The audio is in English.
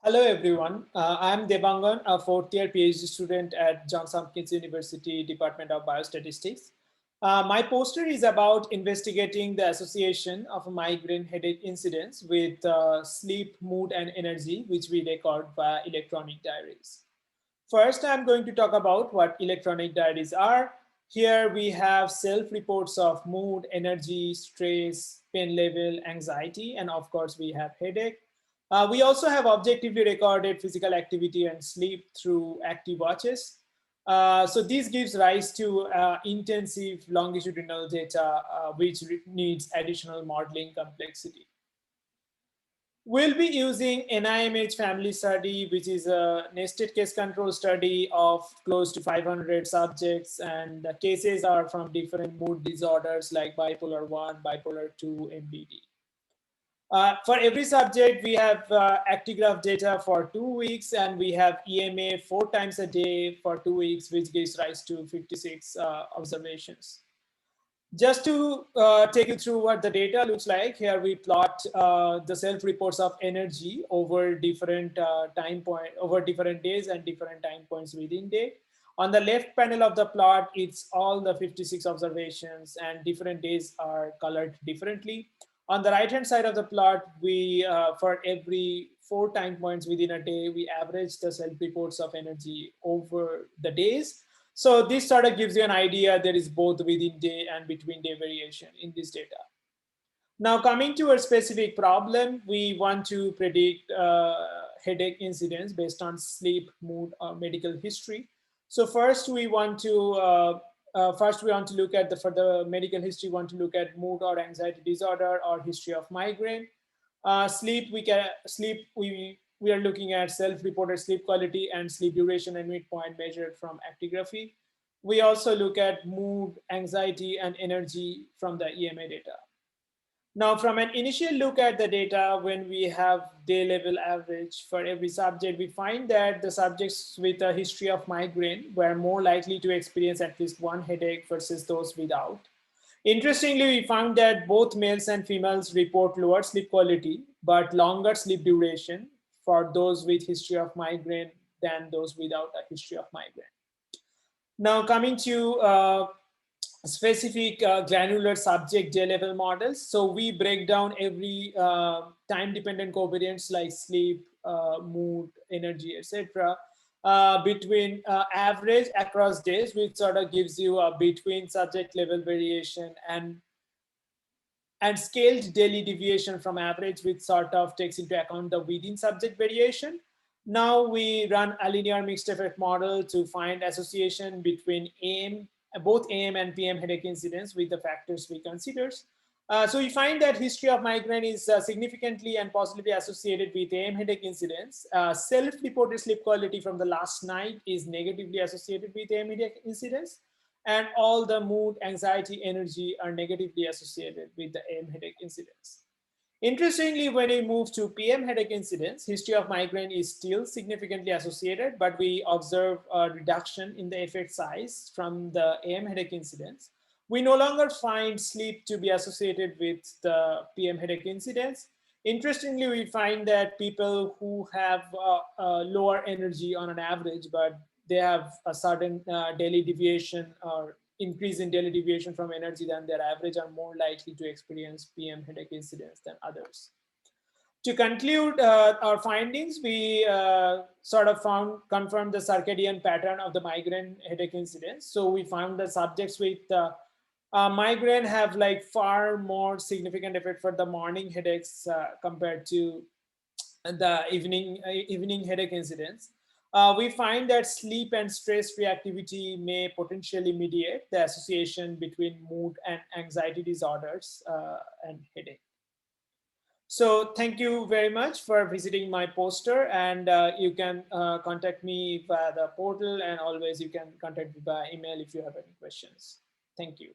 Hello, everyone. I'm Debangan, a fourth-year PhD student at Johns Hopkins University Department of Biostatistics. My poster is about investigating the association of migraine headache incidence with sleep, mood, and energy, which we record via electronic diaries. First, I'm going to talk about what electronic diaries are. Here we have self-reports of mood, energy, stress, pain level, anxiety, and of course we have headache. We also have objectively recorded physical activity and sleep through active watches. So this gives rise to intensive longitudinal data, which needs additional modeling complexity. We'll be using NIMH family study, which is a nested case control study of close to 500 subjects, and the cases are from different mood disorders like bipolar 1, bipolar 2, MBD. For every subject, we have actigraph data for 2 weeks, and we have EMA 4 times a day for 2 weeks, which gives rise to 56 observations. Just to take you through what the data looks like, here we plot the self-reports of energy over different over different days and different time points within day. On the left panel of the plot, it's all the 56 observations, and different days are colored differently. On the right-hand side of the plot, we for every 4 time points within a day, we average the self-reports of energy over the days. So this sort of gives you an idea there is both within day and between day variation in this data. Now coming to a specific problem, we want to predict headache incidence based on sleep, mood, or medical history. So first we want to look at for the medical history, want to look at mood or anxiety disorder or history of migraine. We are looking at self-reported sleep quality and sleep duration and midpoint measured from actigraphy. We also look at mood, anxiety, and energy from the EMA data. Now, from an initial look at the data, when we have day level average for every subject, we find that the subjects with a history of migraine were more likely to experience at least one headache versus those without. Interestingly, we found that both males and females report lower sleep quality, but longer sleep duration for those with history of migraine than those without a history of migraine. Now coming to specific granular subject day level models. So we break down every time-dependent covariates like sleep, mood, energy, etc. Between average across days, which sort of gives you a between subject level variation and scaled daily deviation from average, which sort of takes into account the within subject variation. Now we run a linear mixed effect model to find association between both AM and PM headache incidence with the factors we consider. So we find that history of migraine is significantly and positively associated with AM headache incidence. Self-reported sleep quality from the last night is negatively associated with AM headache incidence, and all the mood, anxiety, energy are negatively associated with the AM headache incidence. Interestingly, when we move to PM headache incidence, history of migraine is still significantly associated, but we observe a reduction in the effect size from the AM headache incidence. We no longer find sleep to be associated with the PM headache incidence. Interestingly, we find that people who have lower energy on an average, but they have a certain daily deviation or increase in daily deviation from energy than their average, are more likely to experience PM headache incidence than others. To conclude our findings, we sort of confirmed the circadian pattern of the migraine headache incidence. So we found that subjects with migraine have like far more significant effect for the morning headaches compared to the evening headache incidence. We find that sleep and stress reactivity may potentially mediate the association between mood and anxiety disorders and headache. So thank you very much for visiting my poster, and you can contact me via the portal, and always you can contact me by email if you have any questions. Thank you.